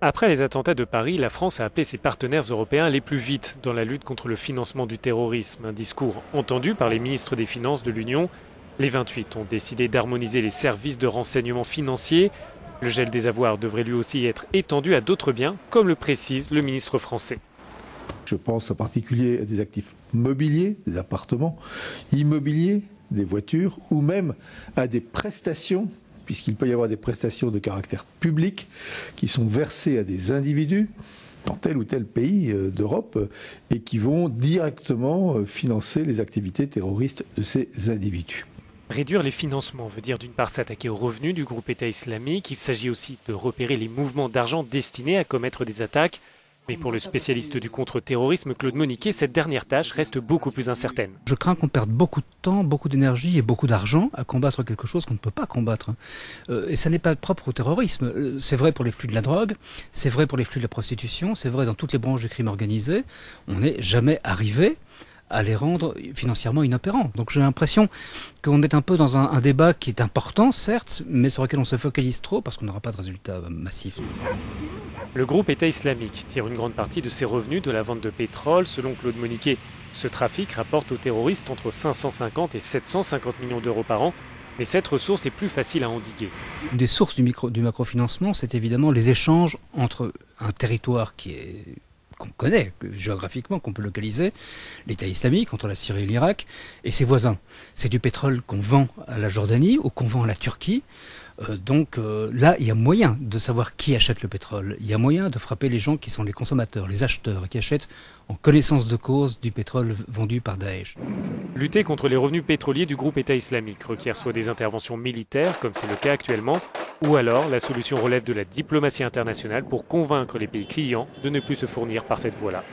Après les attentats de Paris, la France a appelé ses partenaires européens à aller plus vite dans la lutte contre le financement du terrorisme. Un discours entendu par les ministres des Finances de l'Union. Les 28 ont décidé d'harmoniser les services de renseignement financier. Le gel des avoirs devrait lui aussi être étendu à d'autres biens, comme le précise le ministre français. Je pense en particulier à des actifs mobiliers, des appartements, immobiliers, des voitures ou même à des prestations, puisqu'il peut y avoir des prestations de caractère public qui sont versées à des individus dans tel ou tel pays d'Europe et qui vont directement financer les activités terroristes de ces individus. Réduire les financements veut dire d'une part s'attaquer aux revenus du groupe État islamique. Il s'agit aussi de repérer les mouvements d'argent destinés à commettre des attaques. Mais pour le spécialiste du contre-terrorisme Claude Moniquet, cette dernière tâche reste beaucoup plus incertaine. Je crains qu'on perde beaucoup de temps, beaucoup d'énergie et beaucoup d'argent à combattre quelque chose qu'on ne peut pas combattre. Et ça n'est pas propre au terrorisme. C'est vrai pour les flux de la drogue, c'est vrai pour les flux de la prostitution, c'est vrai dans toutes les branches du crime organisé. On n'est jamais arrivé à les rendre financièrement inopérants. Donc j'ai l'impression qu'on est un peu dans un débat qui est important, certes, mais sur lequel on se focalise trop parce qu'on n'aura pas de résultat massif. Le groupe État islamique tire une grande partie de ses revenus de la vente de pétrole. Selon Claude Moniquet, ce trafic rapporte aux terroristes entre 550 et 750 millions d'euros par an. Mais cette ressource est plus facile à endiguer. Une des sources du macrofinancement, c'est évidemment les échanges entre un territoire qu'on connaît géographiquement, qu'on peut localiser, l'État islamique entre la Syrie et l'Irak, et ses voisins. C'est du pétrole qu'on vend à la Jordanie ou qu'on vend à la Turquie. Donc là, il y a moyen de savoir qui achète le pétrole. Il y a moyen de frapper les gens qui sont les consommateurs, les acheteurs, qui achètent en connaissance de cause du pétrole vendu par Daesh. Lutter contre les revenus pétroliers du groupe État islamique requiert soit des interventions militaires, comme c'est le cas actuellement, ou alors la solution relève de la diplomatie internationale pour convaincre les pays clients de ne plus se fournir par cette voie-là.